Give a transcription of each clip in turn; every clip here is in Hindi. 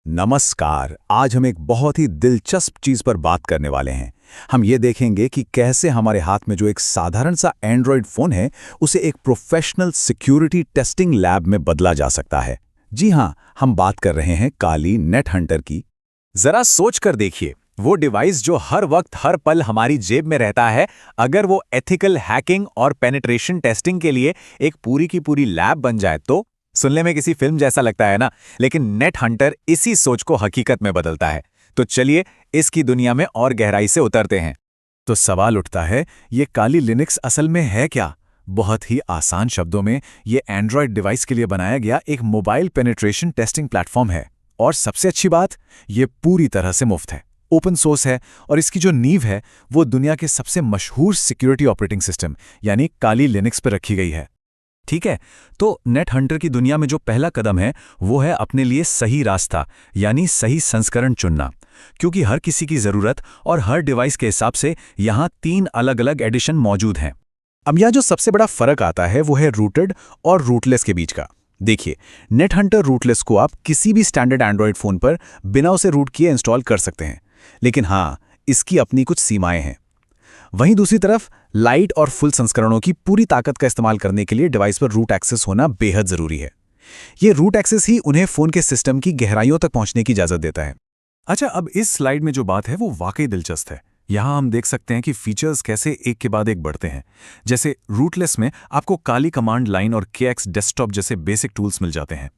नमस्कार। आज हम एक बहुत ही दिलचस्प चीज पर बात करने वाले हैं। हम ये देखेंगे कि कैसे हमारे हाथ में जो एक साधारण सा एंड्रॉयड फोन है उसे एक प्रोफेशनल सिक्योरिटी टेस्टिंग लैब में बदला जा सकता है। जी हाँ, हम बात कर रहे हैं काली नेट हंटर की। जरा सोच कर देखिए, वो डिवाइस जो हर वक्त हर पल हमारी जेब में रहता है, अगर वो एथिकल हैकिंग और पेनिट्रेशन टेस्टिंग के लिए एक पूरी की पूरी लैब बन जाए तो सुनने में किसी फिल्म जैसा लगता है ना। लेकिन नेट हंटर इसी सोच को हकीकत में बदलता है। तो चलिए इसकी दुनिया में और गहराई से उतरते हैं। तो सवाल उठता है, ये काली लिनक्स असल में है क्या? बहुत ही आसान शब्दों में, ये एंड्रॉयड डिवाइस के लिए बनाया गया एक मोबाइल पेनिट्रेशन टेस्टिंग प्लेटफॉर्म है। और सबसे अच्छी बात, ये पूरी तरह से मुफ्त है, ओपन सोर्स है, और इसकी जो नींव है वो दुनिया के सबसे मशहूर सिक्योरिटी ऑपरेटिंग सिस्टम यानी काली लिनक्स पर रखी गई है। ठीक है, तो नेट हंटर की दुनिया में जो पहला कदम है वो है अपने लिए सही रास्ता यानी सही संस्करण चुनना। क्योंकि हर किसी की ज़रूरत और हर डिवाइस के हिसाब से यहाँ 3 अलग-अलग एडिशन मौजूद हैं। अब यहाँ जो सबसे बड़ा फ़र्क आता है वो है रूटेड और रूटलेस के बीच का। देखिए, नेट हंटर रूटलेस को आप किसी भी स्टैंडर्ड एंड्रॉयड फ़ोन पर बिना उसे रूट किए इंस्टॉल कर सकते हैं, लेकिन हाँ, इसकी अपनी कुछ सीमाएं हैं। वहीं दूसरी तरफ लाइट और फुल संस्करणों की पूरी ताकत का इस्तेमाल करने के लिए डिवाइस पर रूट एक्सेस होना बेहद ज़रूरी है। ये रूट एक्सेस ही उन्हें फ़ोन के सिस्टम की गहराइयों तक पहुंचने की इजाज़त देता है। अच्छा, अब इस स्लाइड में जो बात है वो वाकई दिलचस्प है। यहाँ हम देख सकते हैं कि फीचर्स कैसे एक के बाद एक बढ़ते हैं। जैसे रूटलेस में आपको काली कमांड लाइन और KX डेस्कटॉप जैसे बेसिक टूल्स मिल जाते हैं।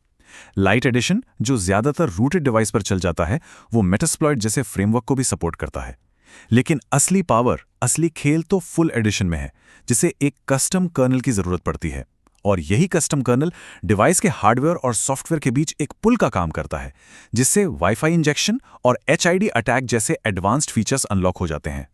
लाइट एडिशन, जो ज़्यादातर रूटेड डिवाइस पर चल जाता है, वो मेटास्प्लॉइट जैसे फ्रेमवर्क को भी सपोर्ट करता है। लेकिन असली पावर, असली खेल तो फुल एडिशन में है, जिसे एक कस्टम कर्नल की ज़रूरत पड़ती है। और यही कस्टम कर्नल डिवाइस के हार्डवेयर और सॉफ्टवेयर के बीच एक पुल का काम करता है, जिससे वाईफाई इंजेक्शन और HID अटैक जैसे एडवांस्ड फीचर्स अनलॉक हो जाते हैं।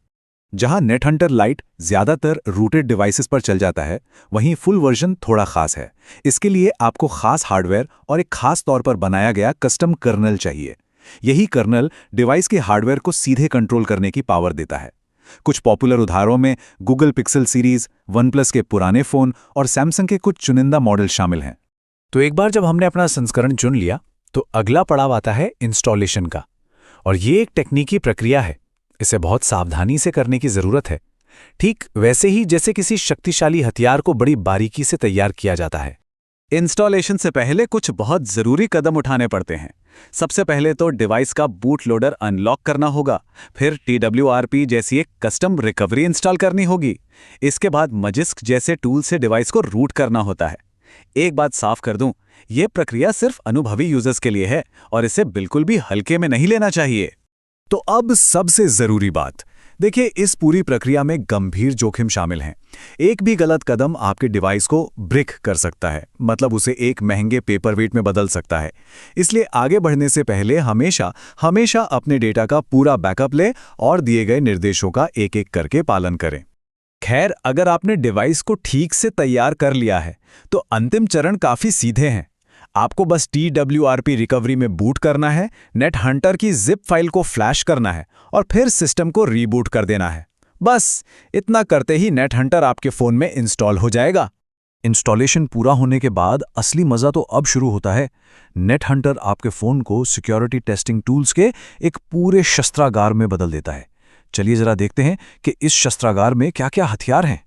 जहां नेट हंटर लाइट ज़्यादातर रूटेड डिवाइसेस पर चल जाता है, वहीं फुल वर्जन थोड़ा खास है। इसके लिए आपको खास हार्डवेयर और एक खास तौर पर बनाया गया कस्टम कर्नल चाहिए। यही कर्नल डिवाइस के हार्डवेयर को सीधे कंट्रोल करने की पावर देता है। कुछ पॉपुलर उदाहरणों में गूगल पिक्सल सीरीज, OnePlus के पुराने फ़ोन और सैमसंग के कुछ चुनिंदा मॉडल शामिल हैं। तो एक बार जब हमने अपना संस्करण चुन लिया तो अगला पड़ाव आता है इंस्टॉलेशन का। और ये एक टेक्निकी प्रक्रिया है, इसे बहुत सावधानी से करने की ज़रूरत है। ठीक वैसे ही जैसे किसी शक्तिशाली हथियार को बड़ी बारीकी से तैयार किया जाता है। इंस्टॉलेशन से पहले कुछ बहुत ज़रूरी कदम उठाने पड़ते हैं। सबसे पहले तो डिवाइस का बूट लोडर अनलॉक करना होगा, फिर TWRP जैसी एक कस्टम रिकवरी इंस्टॉल करनी होगी। इसके बाद मजिस्क जैसे टूल से डिवाइस को रूट करना होता है। एक बात साफ कर दूं, ये प्रक्रिया सिर्फ अनुभवी यूजर्स के लिए है और इसे बिल्कुल भी हल्के में नहीं लेना चाहिए। तो अब सबसे ज़रूरी बात, देखिए, इस पूरी प्रक्रिया में गंभीर जोखिम शामिल हैं। एक भी गलत कदम आपके डिवाइस को ब्रिक कर सकता है, मतलब उसे एक महंगे पेपरवेट में बदल सकता है। इसलिए आगे बढ़ने से पहले हमेशा अपने डेटा का पूरा बैकअप लें और दिए गए निर्देशों का एक एक करके पालन करें। खैर, अगर आपने डिवाइस को ठीक से तैयार कर लिया है तो अंतिम चरण काफ़ी सीधे हैं। आपको बस TWRP रिकवरी में बूट करना है, नेट हंटर की जिप फाइल को फ्लैश करना है और फिर सिस्टम को रीबूट कर देना है। बस इतना करते ही नेट हंटर आपके फ़ोन में इंस्टॉल हो जाएगा। इंस्टॉलेशन पूरा होने के बाद असली मज़ा तो अब शुरू होता है। नेट हंटर आपके फ़ोन को सिक्योरिटी टेस्टिंग टूल्स के एक पूरे शस्त्रागार में बदल देता है। चलिए ज़रा देखते हैं कि इस शस्त्रागार में क्या क्या हथियार हैं।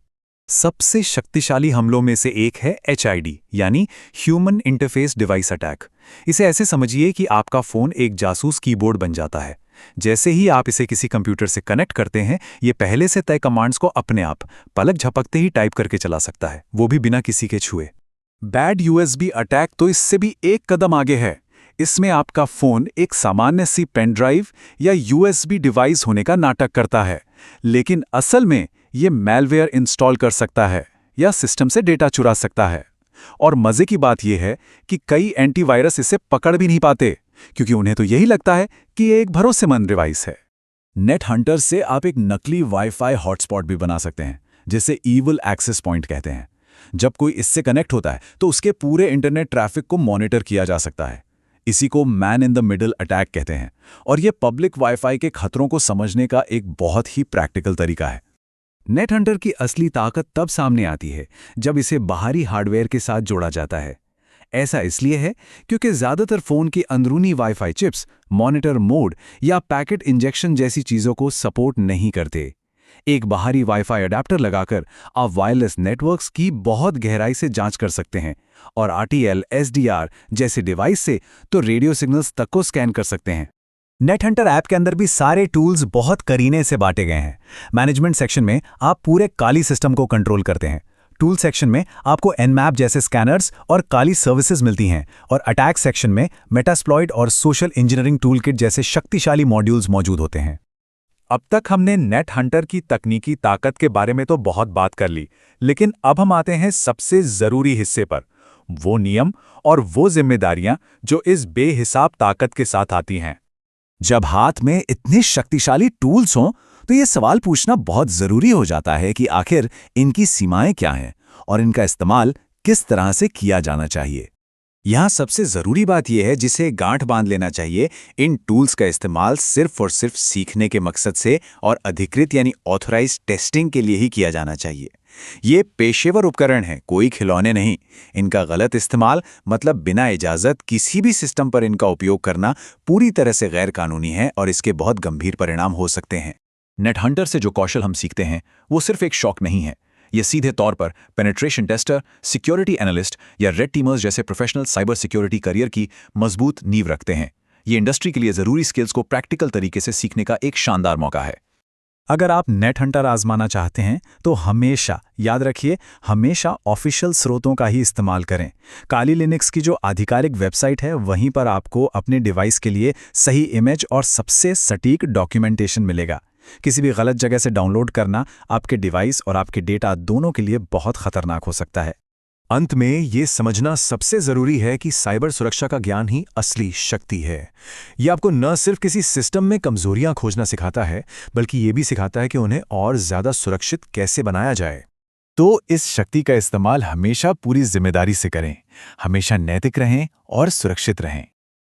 सबसे शक्तिशाली हमलों में से एक है HID यानी ह्यूमन इंटरफेस डिवाइस अटैक। इसे ऐसे समझिए कि आपका फ़ोन एक जासूस कीबोर्ड बन जाता है। जैसे ही आप इसे किसी कंप्यूटर से कनेक्ट करते हैं, ये पहले से तय कमांड्स को अपने आप पलक झपकते ही टाइप करके चला सकता है, वो भी बिना किसी के छुए। बैड USB अटैक तो इससे भी एक कदम आगे है। इसमें आपका फ़ोन एक सामान्य सी पेन ड्राइव या USB डिवाइस होने का नाटक करता है, लेकिन असल में ये मैलवेयर इंस्टॉल कर सकता है या सिस्टम से डेटा चुरा सकता है। और मज़े की बात यह है कि कई एंटीवायरस इसे पकड़ भी नहीं पाते, क्योंकि उन्हें तो यही लगता है कि ये एक भरोसेमंद डिवाइस है। नेट हंटर से आप एक नकली वाईफाई हॉटस्पॉट भी बना सकते हैं, जिसे ईवल एक्सेस पॉइंट कहते हैं। जब कोई इससे कनेक्ट होता है तो उसके पूरे इंटरनेट ट्रैफिक को मॉनिटर किया जा सकता है। इसी को man in the middle attack कहते हैं, और ये पब्लिक वाईफाई के खतरों को समझने का एक बहुत ही प्रैक्टिकल तरीका है। नेट हंटर की असली ताकत तब सामने आती है जब इसे बाहरी हार्डवेयर के साथ जोड़ा जाता है। ऐसा इसलिए है क्योंकि ज़्यादातर फ़ोन की अंदरूनी वाईफाई चिप्स मॉनिटर मोड या पैकेट इंजेक्शन जैसी चीज़ों को सपोर्ट नहीं करते। एक बाहरी वाईफाई अडेप्टर लगाकर आप वायरलेस नेटवर्क्स की बहुत गहराई से जांच कर सकते हैं और RTL, SDR जैसे डिवाइस से तो रेडियो सिग्नल्स तक को स्कैन कर सकते हैं। नेटहंटर ऐप के अंदर भी सारे टूल्स बहुत करीने से बांटे गए हैं। मैनेजमेंट सेक्शन में आप पूरे काली सिस्टम को कंट्रोल करते हैं। टूल सेक्शन में आपको Nmap जैसे स्कैनर्स और काली सर्विसेज मिलती हैं और अटैक सेक्शन में मेटास्प्लॉइट और सोशल इंजीनियरिंग टूल किट जैसे शक्तिशाली मॉड्यूल्स मौजूद होते हैं। अब तक हमने नेट हंटर की तकनीकी ताकत के बारे में तो बहुत बात कर ली, लेकिन अब हम आते हैं सबसे जरूरी हिस्से पर, वो नियम और वो जिम्मेदारियां जो इस बेहिसाब ताकत के साथ आती हैं। जब हाथ में इतने शक्तिशाली टूल्स हों तो ये सवाल पूछना बहुत ज़रूरी हो जाता है कि आखिर इनकी सीमाएं क्या हैं और इनका इस्तेमाल किस तरह से किया जाना चाहिए। यहाँ सबसे ज़रूरी बात यह है जिसे गांठ बांध लेना चाहिए, इन टूल्स का इस्तेमाल सिर्फ और सिर्फ सीखने के मकसद से और अधिकृत यानी ऑथराइज्ड टेस्टिंग के लिए ही किया जाना चाहिए। ये पेशेवर उपकरण हैं, कोई खिलौने नहीं। इनका गलत इस्तेमाल मतलब बिना इजाज़त किसी भी सिस्टम पर इनका उपयोग करना पूरी तरह से गैर कानूनी है और इसके बहुत गंभीर परिणाम हो सकते हैं। नेट हंटर से जो कौशल हम सीखते हैं वो सिर्फ एक शौक नहीं है, ये सीधे तौर पर पेनिट्रेशन टेस्टर, सिक्योरिटी एनालिस्ट या रेड टीमर्स जैसे प्रोफेशनल साइबर सिक्योरिटी करियर की मजबूत नींव रखते हैं। ये इंडस्ट्री के लिए ज़रूरी स्किल्स को प्रैक्टिकल तरीके से सीखने का एक शानदार मौका है। अगर आप नेट हंटर आजमाना चाहते हैं तो हमेशा याद रखिए, हमेशा ऑफिशियल स्रोतों का ही इस्तेमाल करें। काली लिनक्स की जो आधिकारिक वेबसाइट है वहीं पर आपको अपने डिवाइस के लिए सही इमेज और सबसे सटीक डॉक्यूमेंटेशन मिलेगा। किसी भी गलत जगह से डाउनलोड करना आपके डिवाइस और आपके डेटा दोनों के लिए बहुत खतरनाक हो सकता है। अंत में ये समझना सबसे जरूरी है कि साइबर सुरक्षा का ज्ञान ही असली शक्ति है। ये आपको न सिर्फ किसी सिस्टम में कमजोरियां खोजना सिखाता है, बल्कि ये भी सिखाता है कि उन्हें और ज्यादा सुरक्षित कैसे बनाया जाए। तो इस शक्ति का इस्तेमाल हमेशा पूरी जिम्मेदारी से करें, हमेशा नैतिक रहें और सुरक्षित रहें।